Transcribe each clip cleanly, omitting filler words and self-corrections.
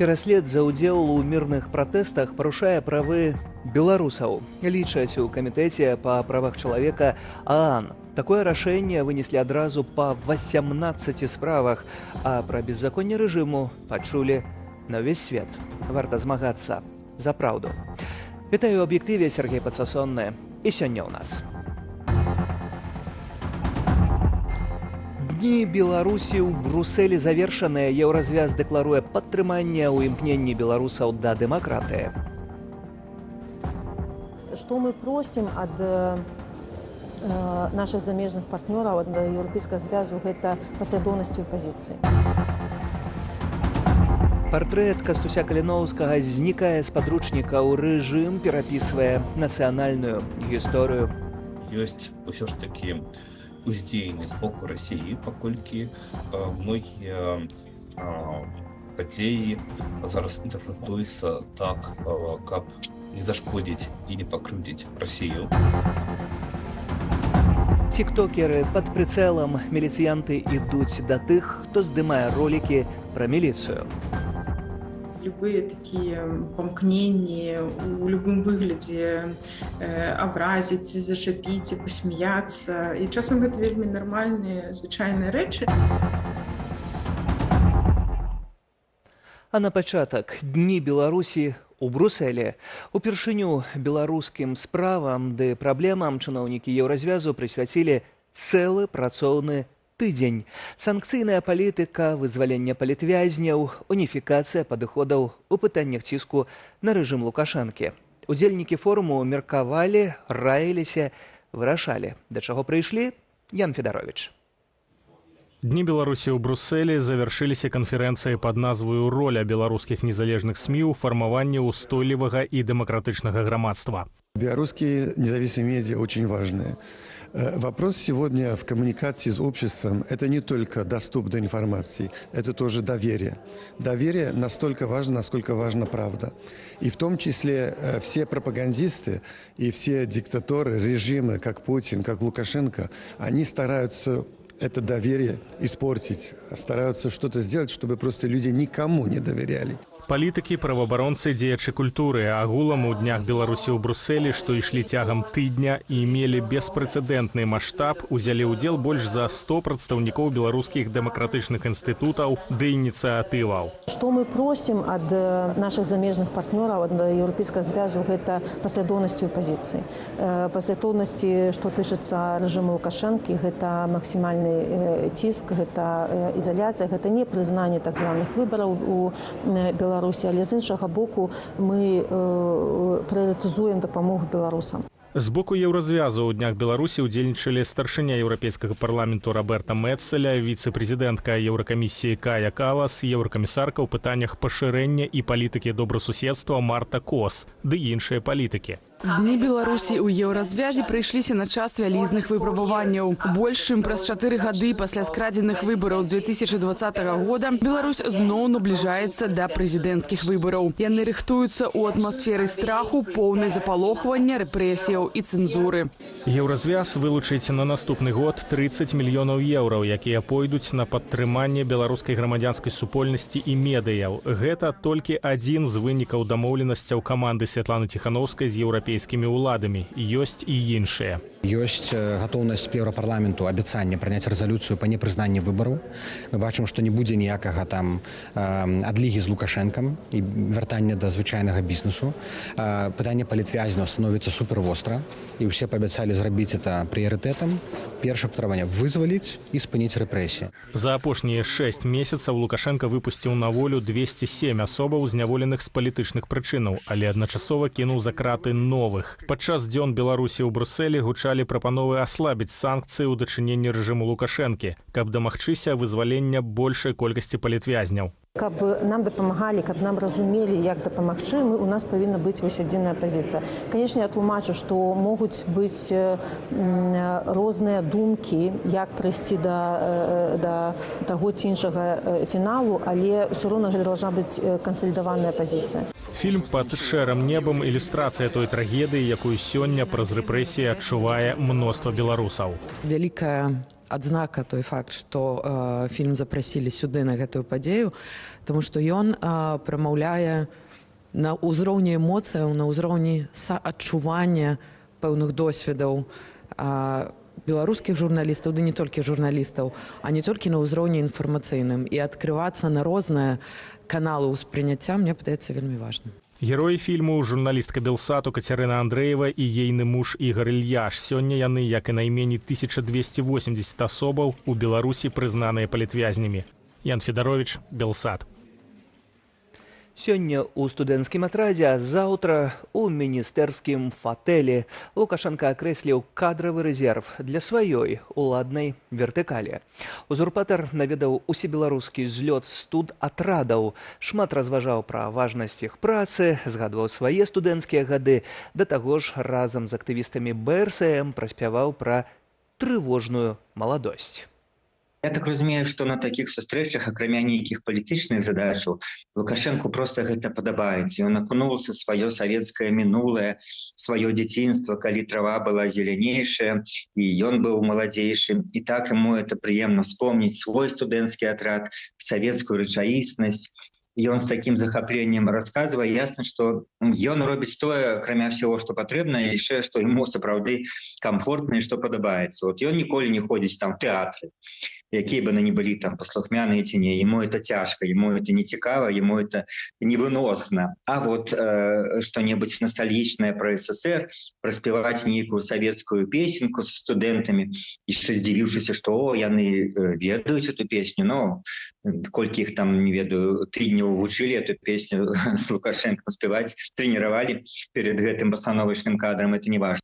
Пераслед за ўдзел у мірных пратэстах парушае правы беларусаў, лічаць у камітэце па правах чалавека ААН. Такое рашэнне вынеслі адразу па 18 справах, а пра беззаконне рэжыму пачулі на ўвесь свет. Варта змагацца за праўду. Вітаю ў аб'ектыве, Сергей Подсосонны. І сёння ў нас. Дні Беларусі ў Брусэлі завершаныя. Еўразвяз дэкларуе падтрыманне ў імкненні беларусаў да дэмакратыі. Что мы просим от наших замежных партнеров, от Европейского звязу, это последовательностью позиции. Партрэт Кастуся Каліноўскага знікае з падручнікаў. Рэжым перапісвае нацыянальную гісторыю. Ёсць усё ж такі уздзеянне з боку Расіі, паколькі многія падзеі зараз інтэрпрэтуюцца так, каб не зашкодзіць і не пакрыўдзіць Расію. Тиктокеры пад прыцэлам. Міліцыянты ідуць да тых, хто здымае ролікі пра міліцыю. Любые такие помкнения у любым выглядзе абразіць, зачапіць і посмяяцца. І часам гэта вельмі нармальныя, звычайныя рэчы. А на пачатак Дні Беларусі у Брусэлі. Упершыню беларускім справам ды праблемам чыноўнікі Еўразвязу прысвяцілі цэлы працоўны тыдзень. Санкцыйная палітыка, вызвалення палітвязняў, уніфікацыя падыходаў у пытаннях ціску на рэжым Лукашэнкі. Удзельнікі форуму меркавалі, раіліся, вырашалі. Да чаго прыйшлі? Ян Федарович. Дні Беларусі ў Брусэлі завяршыліся канферэнцыяй пад назваю «Роля беларускіх незалежных СМІ ў фармаванні устойлівага і дэмакратычнага грамадства». Белорусские независимые медиа очень важные. Вопрос сегодня в коммуникации с обществом – это не только доступ до информации, это тоже доверие. Доверие настолько важно, насколько важна правда. И в том числе все пропагандисты и все диктаторы, режимы, как Путин, как Лукашенко, они стараются это доверие испортить, стараются что-то сделать, чтобы просто люди никому не доверяли. Палітыкі, праваабаронцы, дзеячы культуры агулам у днях Беларусі ў Брусэлі, што ішлі цягам тыдня і мелі беспрэцэдэнтны маштаб, узялі ўдзел больш за 100 прадстаўнікоў беларускіх дэмакратычных інстытутаў ды ініцыятываў. Что мы просим от наших замежных партнеров, от Европейского звязу, это последовательностью позиции. Последовательности, что тычыцца рэжыму Лукашэнкі, это максимальный ціск, это изоляция, это не признание так званых выборов у Беларусі, але з іншага боку мы прыоритизуем дапамогу беларусам. З боку Еўразвязу ў днях Беларусі ўдзельнічалі старшыня Еўрапейскага парламенту Роберта Мецеля, віцэ-прэзідэнтка Еўракамісіі Кая Калас, еўракамісарка ў пытаннях пашырэння і палітыкі добрасуседства Марта Кос, ды іншыя палітыкі. Дні Беларусі ў Еўразвязі прыйшліся на час вялізных выпрабаванняў. Больш чым праз 4 гады пасля скрадзеных выбараў 2020 года Беларусь зноў набліжаецца да прэзідэнцкіх выбараў. Яны рыхтуюцца ў атмасферы страху, поўнай запалохвання, рэпрэсіяў і цэнзуры. Еўразвяз вылучыць на наступны год 30 мільёнаў еўраў, якія пойдуць на падтрыманне беларускай грамадзянскай супольнасці і медыяў. Гэта толькі адзін з вынікаў дамоўленасцяў каманды Святланы Ціханаўскай з еўрапейскімі ўладамі. Ёсць і іншыя. Ёсць гатоўнасць Еўрапарламенту абяцанне прыняць рэзалюцыю па непрызнанні выбараў. Мы бачым, што не будзе ніякага там адлігі з Лукашэнкам і вяртання да звычайнага бізнесу. Пытанне палітвязняў становіцца супервостра, і ўсе паабяцалі зрабіць это прыярытэтам. Першае патрабаванне вызваліць і спыніць рэпрэсіі. За апошнія 6 месяцаў Лукашенко выпусціў на волю 207 асобаў, зняволеных з палітычных прычынаў, але адначасова кінуў за краты новых. Падчас дзён Беларусі ў Брусэлі гучалі прапановы аслабіць санкцыі ў дачыненні рэжыму Лукашэнкі, каб дамагчыся вызвалення большай колькасці палітвязняў. Каб нам дапамагалі, каб нам разумелі, як дапамагчы, у нас павінна быць вось адзіная пазіцыя. Канешне, я тлумачу, што могуць быць розныя думкі, як прыйсці да таго ці іншага фіналу, але ўсё роўна гэта должна быць кансалідаваная пазіцыя. Фільм «Пад шэрым небам» – ілюстрацыя той трагедыі, якую сёння праз рэпрэсіі адчувае мноства беларусаў. Вялікая адзнака той факт, што фільм запрасілі сюды на гэтую падзею, таму што ён прамаўляе на ўзроўні эмоцыяў, на ўзроўні саадчування пэўных досведаў беларускіх журналістаў, ды не толькі журналістаў, а не толькі на ўзроўні інфармацыйным. І адкрывацца на розныя каналы ўспрыняцця, мне падаецца, вельмі важным. Героі фільму журналістка Белсату Кацярына Андрэева і ейны муж Ігар Ільяш. Сёння яны, як і найменей 1280 асобаў, у Беларусі прызнаныя палітвязнямі. Ян Федарович, Белсат. Сёння ў студэнцкім атрадзе, а заўтра ў міністэрскім фатэлі Лукашенко акрэсліў кадравы рэзерв для сваёй уладнай вертыкалі. Узурпатар наведаў усебеларускі злёт студатрадаў, шмат разважаў пра важнасць іх працы, згадваў свае студэнцкія гады, да таго ж разам з актывістамі БРСМ праспяваў пра трывожную маладосць. Я так разумею, што на такіх сустрэчах, акрамя нейкіх палітычных задачаў, Лукашенку проста гэта падабаецца. Ён акунуўся сваё савецкае мінулае, сваё дзяцінства, калі трава была зелянейшая, і ён быў маладзейшы. І так яму это прыемна вспомніць свой студэнцкі атрад, савецкую рэчаіснасць. Ён з такім захапленнем расказвае, ясна, што ён робіць тое, акрамя всего, што патрэбна, і яшчэ, што яму сапраўды камфортна і што падабаецца. От ён ніколі не ходзіць там тэатры, якія бы яны ні былі там паслухмяныя ці не. Яму это цяжка, яму это не цікава, яму это невыносна. А вот што-небудзь ностальгічнае пра СССР, праспяваць нейкую савецкую песенку са студэнтамі, яшчэ здзівіўшыся, што яны ведаюць эту песню, ну, колькі іх там, не ведаю, 3 дні вучылі эту песню з Лукашенко спяваць, трэніравалі перед гэтым пастановачным кадрам, это не важна.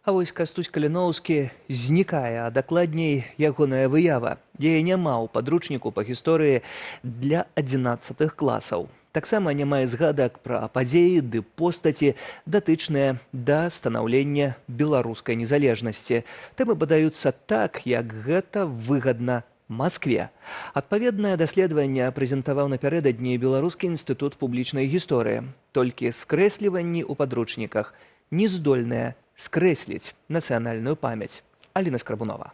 А вось Кастусь Каліноўскі знікае, а дакладней ягоная выява. Яе няма ў падручніку па гісторыі для 11 класаў. Таксама няма згадак пра падзеі ды постаці, датычныя да станаўлення беларускай незалежнасці. Тэмы падаюцца так, як гэта выгадна Маскве. Адпаведнае даследаванне прэзентаваў напярэдадні Беларускі інстытут публічнай гісторыі. Толькі скрэсліванні ў падручніках не здольныя скрэсліць нацыянальную памяць. Аліна Скрабунова.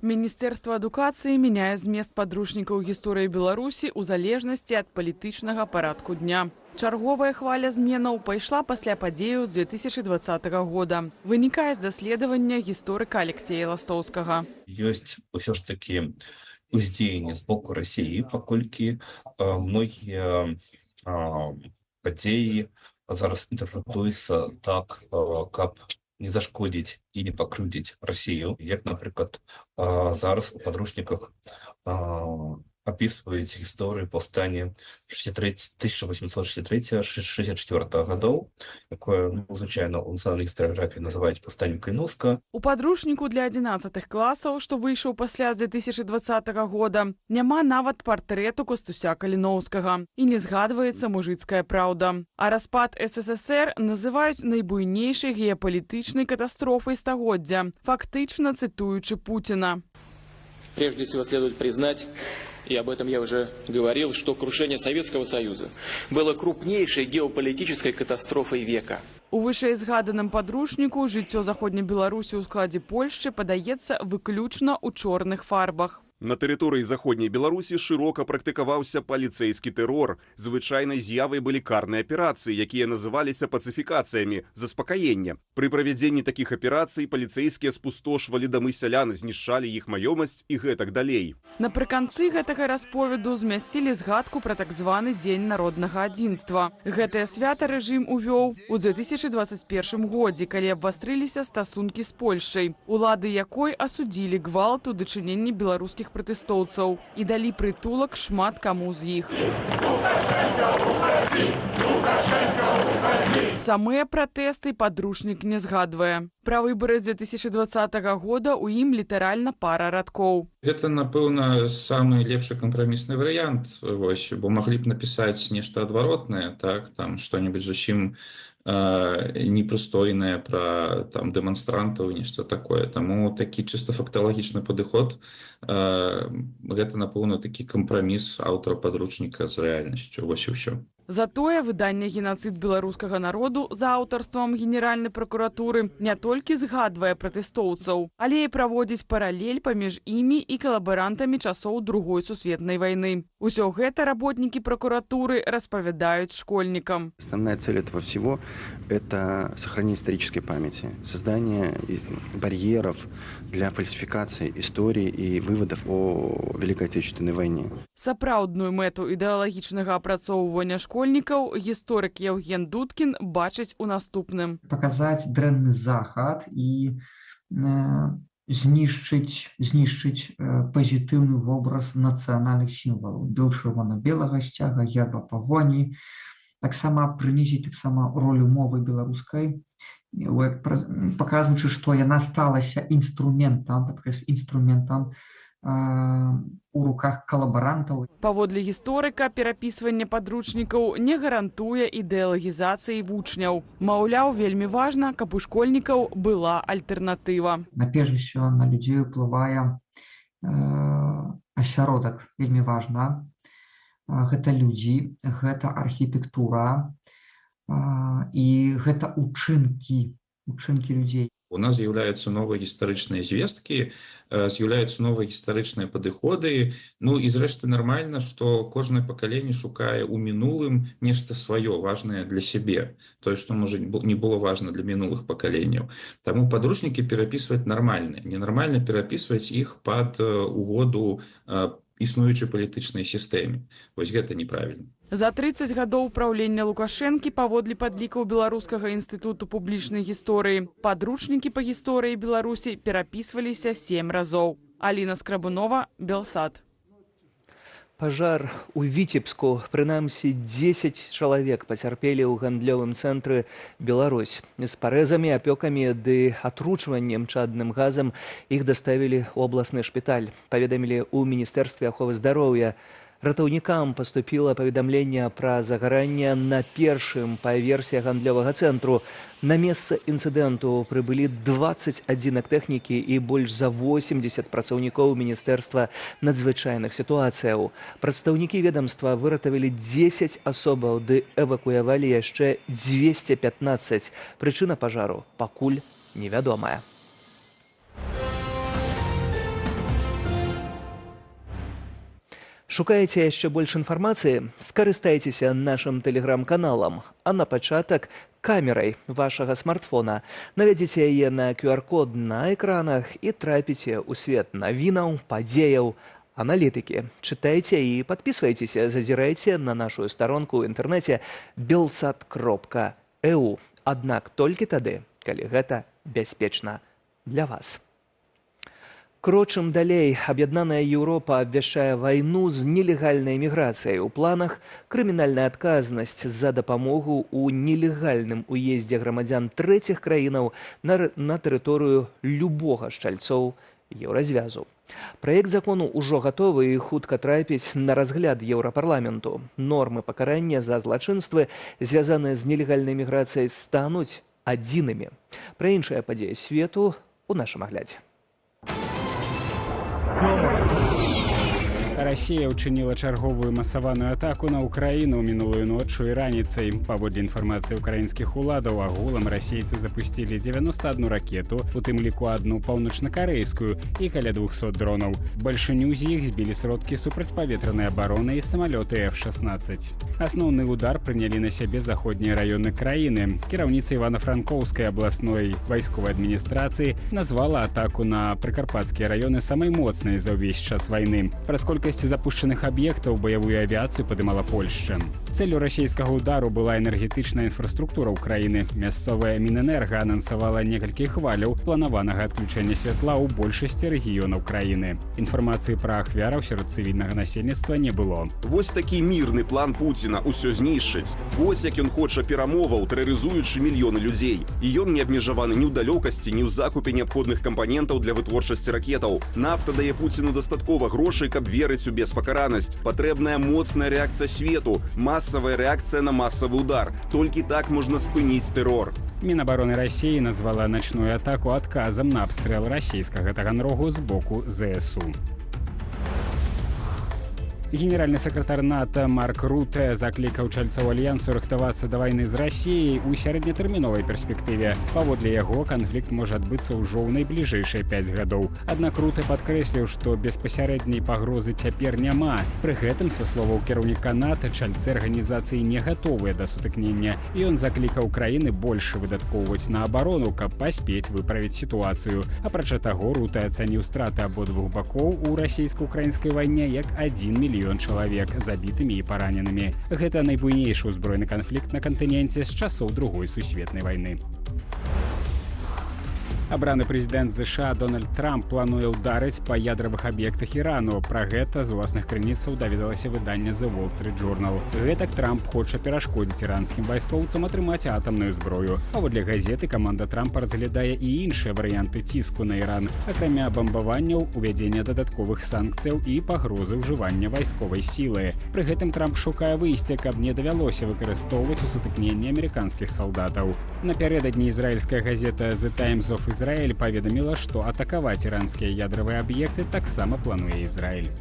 Міністэрства адукацыі мяняе змест падручнікаў гісторыі Беларусі ў залежнасці ад палітычнага парадку дня. Чарговая хваля зменаў пайшла пасля падзеяў 2020 года. Вынікае з даследавання гісторыка Алексея Ластоўскага. Ёсць усё ж такі уздзеянне з боку Расіі, паколькі многія падзеі зараз інтэрпрэтуецца так, каб не зашкодзіць і не пакрыўдзіць Расію, як, напрыклад, зараз у падручніках описываюць гісторыю паўстання 1863-64 гадоў, якое, звычайна, у нацыянальнай гістарыяграфіі называюць паўстаннем Каліноўскага. У падручніку для 11 класаў, што выйшаў пасля 2020 года, няма нават партрэту Кастуся Каліноўскага і не згадваецца мужыцкая праўда. А распад СССР называюць найбуйнейшай геапалітычнай катастрофай стагоддзя, фактычна цытуючы Путіна. Прежде всего следует признать, и об этом я уже говорил, что крушение Советского Союза было крупнейшей геополитической катастрофой века. У вышэйзгаданым падручніку жыццё заходняй Беларусі ў складзе Польшчы падаецца выключна ў чорных фарбах. На тэрыторыі заходняй Беларусі шырока практыкаваўся паліцэйскі тэрор. Звычайнай з'явай былі карныя аперацыі, якія называліся пацыфікацыямі, заспакаення. Пры правядзенні такіх аперацый паліцэйскія спустошвалі дамы сялян, знішчалі іх маёмасць і гэтак далей. Напрыканцы гэтага расповеду змясцілі згадку пра так званы Дзень народнага адзінства. Гэтае свята рэжым увёў у 2021 годзе, калі абвастрыліся стасункі з Польшчай, улады якой асудзілі гвалт у дачыненні беларускіх пратэстоўцаў і далі прытулак шмат каму з іх. Самыя пратэсты падручнік не згадвае. Пра выбары 2020 года ў ім літаральна пара радкоў. Гэта, напэўна, самы лепшы кампрамісны варыянт, бо маглі б напісаць нешта адваротнае, так, там што-небудзь зусім непрыстойнае пра там дэманстрантаў, нешта такое. Таму такі чыста факталагічны падыход, гэта, напэўна, такі кампраміс аўтара падручніка з рэальнасцю. Вось і ўсё. Затое выданне «Геноцид беларускага народу» за аўтарствам Генеральнай пракуратуры не толькі згадвае пратэстоўцаў, але і праводзіць паралель паміж імі і калабарантамі часоў Другой сусветнай вайны. Усё гэта работнікі прокуратуры распавядаюць школьникам. Основная цель этого всего – это сохранение исторической памяти, создание барьеров для фальсификации истории и выводов о Великой Отечественной войне. Сапраўдную мэту ідэалагічнага апрацоўвання школьнікаў гісторык Евген Дудкін бачыць у наступным. Показать дрэнны захад и знішчыць пазітыўны вобраз нацыянальных сімвалаў. Бел чырвона-белага сцяга, герба пагоні. Таксама прынізіць ролю мовы беларускай, паказваючы, што яна сталася інструментам у руках калабарантаў. Паводле гісторыка, перапісванне падручнікаў не гарантуе ідэалагізацыі вучняў. Маўляў, вельмі важна, каб у школьнікаў была альтэрнатыва. Наперш усё на людзей уплывае асяродак, вельмі важна. Гэта людзі, гэта архітэктура і гэта учынкі людзей. У нас з'яўляюцца новыя гістарычныя звесткі, з'яўляюцца новыя гістарычныя падыходы. Ну і зрэшты нармальна, што кожнае пакаленне шукае ў мінулым нешта сваё важнае для сябе, тое, што можа не было важна для мінулых пакаленняў. Таму падручнікі перапісваць нармальна, ненармальна перапісваць іх пад угоду існуючай палітычнай сістэме. Вось гэта неправільна. За 30 гадоў праўлення Лукашэнкі паводле падлікаў Беларускага інстытуту публічнай гісторыі падручнікі па гісторыі Беларусі перапісваліся 7 разоў. Аліна Скрабунова, Белсат. Пажар у Віцебску, прынамсі 10 чалавек пацярпелі ў гандлёвым цэнтры Беларусь. З парэзамі, апёкамі ды атручваннем чадным газам іх даставілі ў абласны шпіталь, паведамілі ў Міністэрстве аховы здароўя. Ратаўнікам паступіла паведамленне пра загаранне на першым паверсе гандлёвага цэнтру. На месца інцыдэнту прыбылі 20 адзінак тэхнікі і больш за 80 працаўнікоў Міністэрства надзвычайных сітуацыяў. Прадстаўнікі ведамства выратавалі 10 асобаў ды эвакуявалі яшчэ 215. Прычына пажару пакуль невядомая. Шукаеце яшчэ больш інфармацыі? Скарыстайцеся нашым тэлеграм-каналам, а на пачатак камерай вашага смартфона. Наведзіце яе на QR-код на экранах і трапіце ў свет навінаў, падзеяў, аналітыкі. Чытайце і падпісвайцеся, зазірайце на нашу старонку ў інтэрнэце belsat.eu. Аднак толькі тады, калі гэта бяспечна для вас. Крочым далей, аб'яднаная Еўропа абвяшчае вайну з нелегальнай міграцыяй. У планах крымінальная адказнасць за дапамогу ў нелегальным уездзе грамадзян трэціх краінаў на тэрыторыю любога з чальцоў еўразвязу. Праект закону ўжо гатовы і хутка трапіць на разгляд Еўрапарламенту. Нормы пакарання за злачынствы, звязаныя з нелегальнай міграцыяй, стануць адзінымі. Пра іншыя падзеі свету ў нашым аглядзе. Расія ўчыніла чарговую масаваную атаку на ўкраіну мінулую ноччу і раніцай. Паводле інфармацыі ўкраінскіх уладаў, агулам расейцы запусцілі 91 ракету, у тым ліку адну паўночнакарэйскую і каля 200 дронаў. Бальшыню з іх збілі сродкі супрацьпаветранай абароны і самалёты F-16. Асноўны удар прынялі на сябе заходнія раёны краіны. Кіраўніца Івана-Франкоўскай абласной вайсковай адміністрацыі назвала атаку на прыкарпацкія раёны самай моцнай за ўвесь час вайны. Праз колькасці запушчаных аб'ектаў баявую авіяцыю падымала Польшча. Цэллю расійскага удару была энергетычная інфраструктура ўкраіны. Мясцовая Мінэнерга анансавала некалькі хваляў планаванага адключэння святла ў большасці рэгіёнаў краіны. Інфармацыі пра ахвяраў сярод цывільнага насельніцтва не было. Вось такі мірны план Пуціна ўсё знішчыць. Вось як ён хоча перамоваў, тэрарызуючы мільёны людзей. І ён не абмежаваны ні ў далёкасці, ні ў закупе неабходных кампанентаў для вытворчасці ракетаў. Нафта дае Пуціну дастаткова грошай, каб верыць у беспакаранасць. Патрэбная моцная рэакцыя свету, масавая рэакцыя на масавы удар. Толькі так можна спыніць тэрор. Мінабароны Расіі назвала начную атаку адказам на абстрэл расійскага Таганрогу з боку ЗСУ. Генеральны сакратар НАТО Марк Руте заклікаў чальцоў альянсу рыхтавацца да вайны з Расіяй у сярэднетэрміновай перспектыве. Паводле яго, канфлікт можа адбыцца ўжо ў найбліжэйшыя 5 гадоў. Аднак Руте падкрэсліў, што беспасярэдняй пагрозы цяпер няма. Пры гэтым, са словаў кіраўніка НАТО, чальцы арганізацыі не гатовыя да сутыкнення. Ён заклікаў краіны больш выдаткоўваць на абарону, каб паспець выправіць сітуацыю. Апрача таго, Руте ацаніў страты абодвух бакоў у расійска-украінскай вайне як 1 мільён чалавек забітымі і параненымі. Гэта найбуйнейшы ўзброены канфлікт на кантыненце з часоў Другой сусветнай вайны. Абраны прэзідэнт США Дональд Трамп плануе ўдарыць па ядравых аб'ектах Ірану. Пра гэта з уласных крыніцаў даведалася выданне The Wall Street Journal. Гэтак Трамп хоча перашкодзіць іранскім вайскоўцам атрымаць атамную зброю. Паводле газеты, каманда Трампа разглядае і іншыя варыянты ціску на Іран, акрамя бамбаванняў, увядзення дадатковых санкцыяў і пагрозы ўжывання вайсковай сілы. Пры гэтым Трамп шукае выйсце, каб не давялося выкарыстоўваць у сутыкненні амерыканскіх салдатаў. Напярэдадні ізраільская газета The Times of Израиль паведаміла, што атакаваць іранскія ядравыя аб'екты таксама плануе Ізраіль.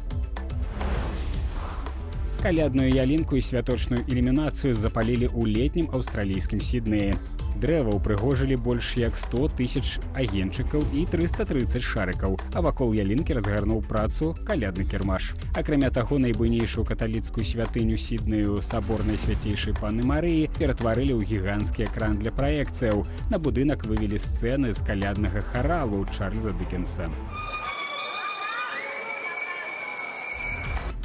Калядную ялінку і святочную ілюмінацыю запалілі ў летнім аўстралійскім Сіднеі. Дрэва ўпрыгожылі больш як 100 000 агеньчыкаў і 330 шарыкаў, а вакол ялінкі разгарнуў працу калядны кірмаш. Акрамя таго, найбуйнейшую каталіцкую святыню Сіднею саборнай свяцейшай Панны Марыі ператварылі ў гіганцкі экран для праекцыяў. На будынак вывелі сцэны з каляднага харалу Чарльза Дыкенса.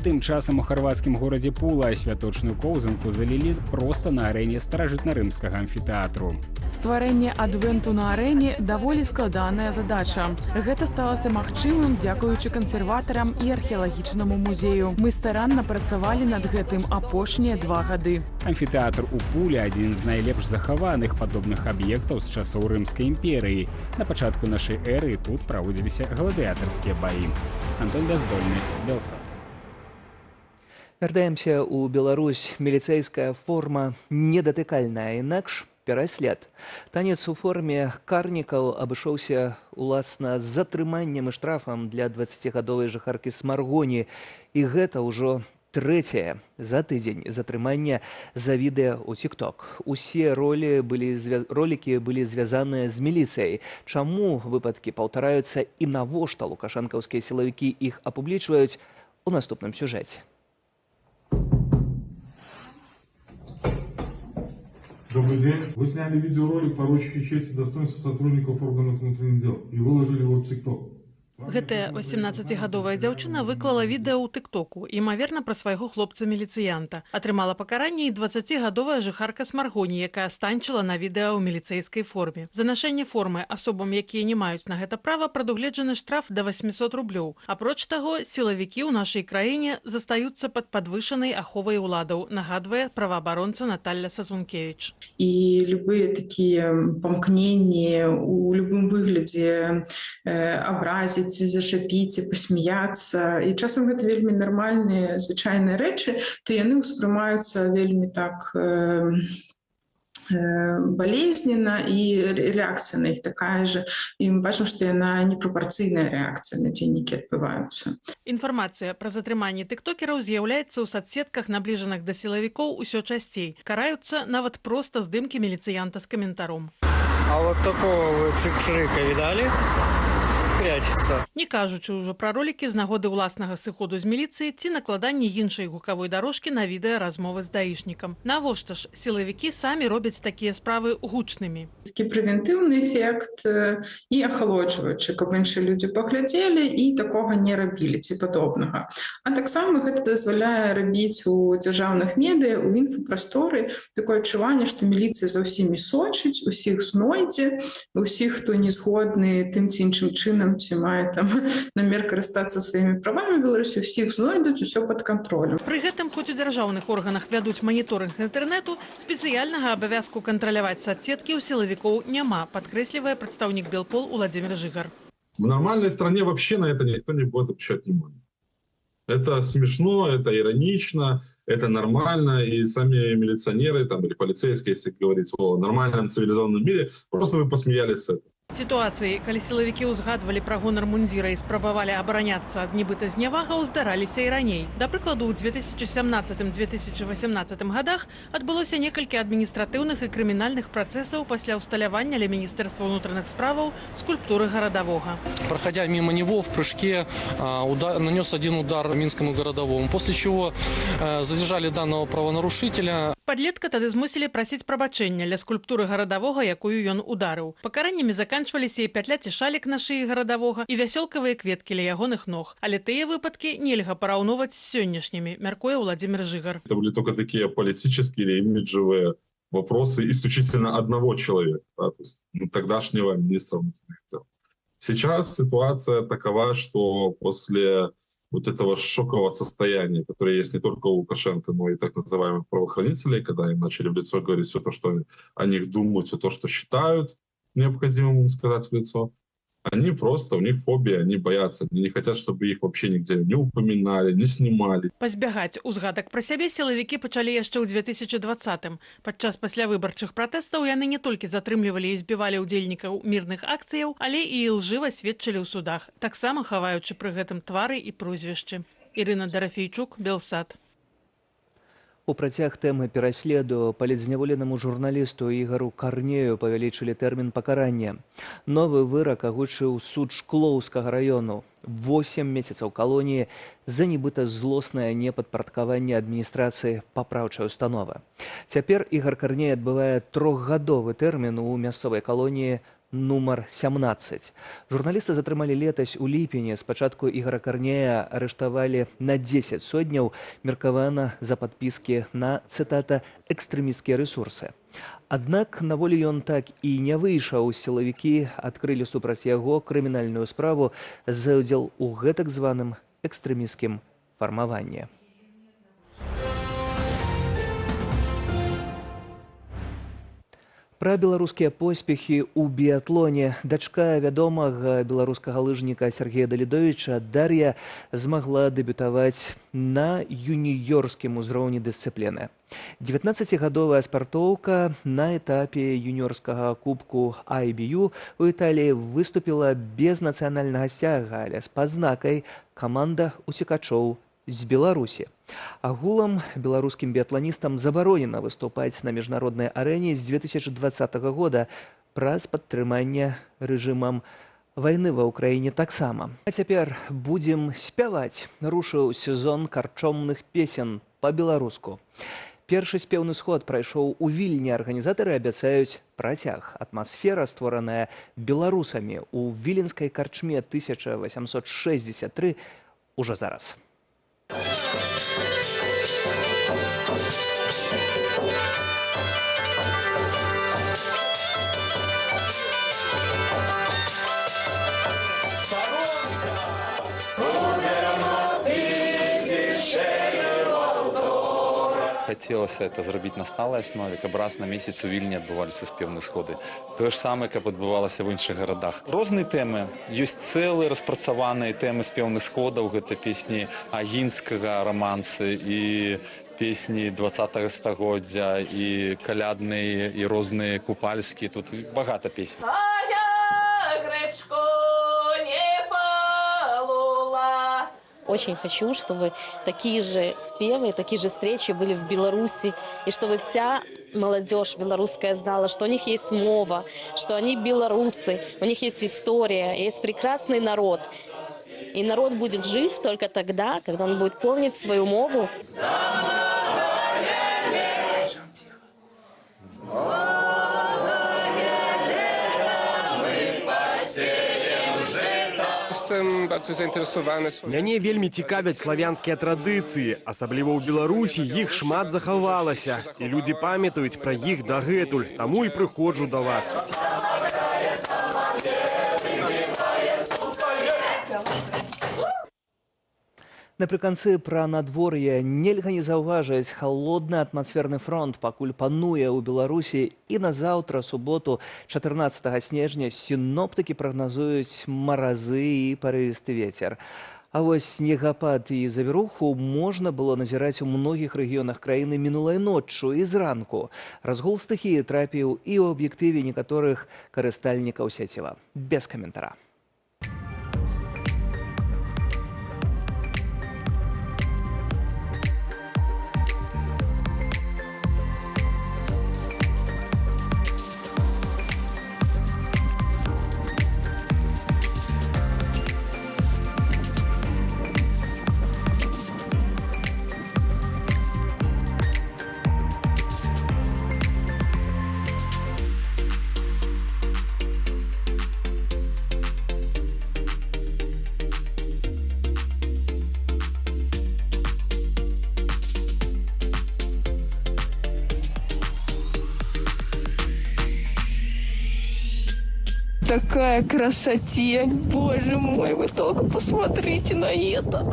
Тым часам у харвацкім горадзе Пула святочную коўзанку залілі проста на арэне старажытна-рымскага амфітэатру. Стварэнне адвенту на арэне даволі складаная задача. Гэта сталася магчымым дзякуючы кансерватарам і археалагічнаму музею. Мы старанна працавалі над гэтым апошнія 2 гады. Амфітэатр у Пуле адзін з найлепш захаваных падобных аб'ектаў з часоў Рымскай імперыі. На пачатку нашай эры тут праводзіліся гладыятарскія баі. Антон Бяздольны, Белсат. Вяртаемся ў Беларусь. Міліцэйская форма недатыкальная, інакш пераслед. Танец у форме карнікаў абышоўся уласна з затрыманнем і штрафам для 20гадовай жыхаркі Смаргоні. І гэта ўжо 3-е за тыдзень затрымання за відэа ў TikTok. Усе ролікі былі звязаныя з міліцыяй. Чаму выпадкі паўтараюцца і навошта лукашэнкаўскія сілавікі іх апублічваюць у наступным сюжэце. Добрый день. Вы сняли видеоролик, порочащий честь и достоинство сотрудников органов внутренних дел и выложили его в TikTok. Гэтая 18гадовая дзяўчына выклала відэа ў тыктоку, імаверна пра свайго хлопца-міліцыянта. Атрымала пакаранне і 20гадовая жыхарка Смаргоні, якая станчыла на відэа ў міліцэйскай форме. За нашэнне формы асобам, якія не маюць на гэта права, прадугледжаны штраф да 800 рублёў. Апроч таго, сілавікі ў нашай краіне застаюцца пад падвышанай аховай уладаў, нагадвае праваабаронца Наталья Сазункевич. І любыя такія памкненні у любым выглядзе абразіць, зашапіць і пасмяяцца. І часам гэта вельмі нармальныя, звычайныя рэчы, то яны ўспрымаюцца вельмі так болезненно, і рэакцыя на іх такая же. І мы бачым, што яна непрапарцыйная рэакцыя на дзейнікі адбываюцца. Інфармацыя пра затрыманне тыктокераў з'яўляецца ў соцсетках, набліжаных да сілавікоў, усё часцей. Караюцца нават проста здымкі міліцыянта з каментаром. А вот такого вы чик-шрика видали? Прячется. Не кажучы ўжо пра ролікі з нагоды ўласнага сыходу з міліцыі ці накладанні іншай гукавой дарожкі на відэа размовы з даішнікам. Навошта ж сілавікі самі робяць такія справы гучнымі? Такі прэвентыўны эфект і ахалоджваючы, каб іншыя людзі паглядзелі і такога не рабілі ці падобнага. А таксама гэта дазваляе рабіць у дзяржаўных медыа, у інфапрасторы такое адчуванне, што міліцыя за ўсімі сочыць, усіх знойдзе, усіх, хто не згодны тым ці іншым чынам, ці мае там намер карыстацца сваімі правамі Беларусі, усіх знойдуць, усё пад кантролем. Пры гэтым, хоць у дзяржаўных органах вядуць маніторынг інтэрнэту, спецыяльнага абавязку кантраляваць соцсеткі ў сілавікоў няма, падкрэслівае прадстаўнік Белпол Уладзімир Жыгар. В нормальной стране вообще на это никто не будет обращать внимание. Это смешно, это иронично, это нормально, и сами милиционеры там, или полицейские, если говорить о нормальном цивилизованном мире, просто вы посмеялись с этого. Сітуацыі, калі сілавікі ўзгадвалі пра гонар мундзіра і спрабавалі абараняцца ад нібыта знявагаў, здараліся і раней. Да прыкладу, у 2017-2018 годах адбылося некалькі адміністратыўных і крымінальных працэсаў пасля ўсталявання ля Міністэрства ўнутраных справаў скульптуры гарадавога. Проходя мимо него в прыжке, нанес один удар Минскому городовому, после чего задержали данного правонарушителя. Падлетка тады змусілі прасіць прабачэння ля скульптуры гарадавога, якую ён ударыў. Пакараннямі заканчваліся і пятля ці шалік на шыі гарадавога, і вясёлкавыя кветкі ля ягоных ног. Але тыя выпадкі нельга параўноўваць з сённяшнімі, мяркуе Владимир Жигар. Это были только такие политические или имиджевые вопросы исключительно одного человека, да, то есть тогдашнего министра внутренних дел. Сейчас ситуация такова, что после вот этого шокового состояния, которое есть не только у Лукашенко, но и так называемых правоохранителей, когда им начали в лицо говорить все то, что о них думают, все то, что считают необходимым им сказать в лицо, они просто, у них фобия, они боятся, они не хотят, чтобы их вообще нигде не упоминали, не снимали. Пазбягаць узгадак пра сябе сілавікі пачалі яшчэ ў 2020-м. Падчас паслявыбарчых пратэстаў яны не толькі затрымлівалі і збівалі ўдзельнікаў мірных акцыяў, але і ілжыва сведчылі ў судах, таксама хаваючы пры гэтым твары і прозвішчы. Ірына Дарафейчук, Белсат. У працяг тэмы пераследу палітзняволенаму журналісту Ігору Карнею павялічылі тэрмін пакарання. Новы вырак агучыў суд Шклоўскага району. 8 месяцаў калоніі за нібыта злоснае непадпарадкаванне адміністрацыі папраўчай установы. Цяпер Ігор Карней адбывае 3-гадовы тэрмін у мясцовай калоніі нумар 17. Журналіста затрымалі летась у ліпені. Спачатку Ігора Карнея арыштавалі на 10 сотняў, меркавана за падпіскі на, цытата, экстрэмісцкія рэсурсы. Аднак на волі ён так і не выйшаў. Сілавікі адкрылі супраць яго крымінальную справу за ўдзел у гэтак званым экстрэмісцкім фармаванні. Пра беларускія поспехі ў біятлоне. Дачка вядомага беларускага лыжніка Сергея Далідовіча Дар'я змагла дэбютаваць на юніёрскім узроўні дысцыпліны. 19-гадовая спартоўка на этапе юніёрскага кубку IBU у Італіі выступіла без нацыянальнага сцяга, але з пазнакай каманда уцекачоў з Беларусі. Агулам беларускім біятланістам забаронена выступаць на міжнароднай арэне з 2020 года праз падтрыманне рэжымам вайны ва ўкраіне таксама. А цяпер будзем спяваць. Рушыў сезон карчомных песен па-беларуску. Першы спеўны сход прайшоў у Вільні. Арганізатары абяцаюць працяг. Атмасфера, створаная беларусамі ў віленскай карчме 1863, ужо зараз. Хацелася это зрабіць на сталай аснове, каб раз на месяц у Вільні адбываліся спеўныя сходы. Тое ж самае, каб адбывалася в іншых гарадах. Розныя тэмы. Ёсць цэлыя распрацаваныя тэмы спеўных сходаў. Гэта песні агінскага рамансы і песні 20-го стагоддзя, і калядныя, і розныя купальскія. Тут багата песень. Очень хочу, чтобы такие же спевы, такие же встречи были в Беларуси, и чтобы вся молодежь белорусская знала, что у них есть мова, что они белорусы, у них есть история, есть прекрасный народ. И народ будет жив только тогда, когда он будет помнить свою мову. Мяне вельмі цікавяць славянскія традыцыі, асабліва ў Беларусі іх шмат захавалася, і людзі памятаюць пра іх дагэтуль, таму і прыходжу да вас. Напрыканцы пра надвор'е нельга не заўважыць. Халодны атмасферны фронт пакуль пануе ў Беларусі, і на заўтра, суботу, 14 снежня, сіноптыкі прагназуюць маразы і парывісты вецер. А вось снегапад і завіруху можна было назіраць у многіх рэгіёнах краіны мінулай ноччу і зранку. Разгул стыхіі трапіў і ў аб'ектыве некаторых карыстальнікаў сеціва. Без каментара. Такая красоте, боже мой, вы только посмотрите на это.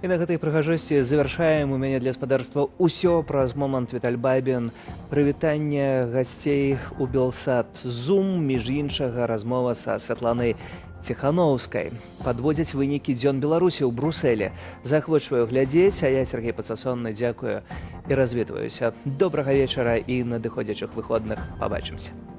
І на гэтай прыгажосці завяршаем. У мяне для спадарства ўсё праз момант. Віталь Бабін. Прывітанне гасцей у Белсат Зум, між іншага размова са Святланай Ціхановскай. Падводзяць вынікі дзён Беларусі ў Брусэлі. Захвочваю глядзець, а я, Сергей Пацасонны, дзякую і развітваюся. Добрага вечара і надыходзячых выходных. Пабачымся.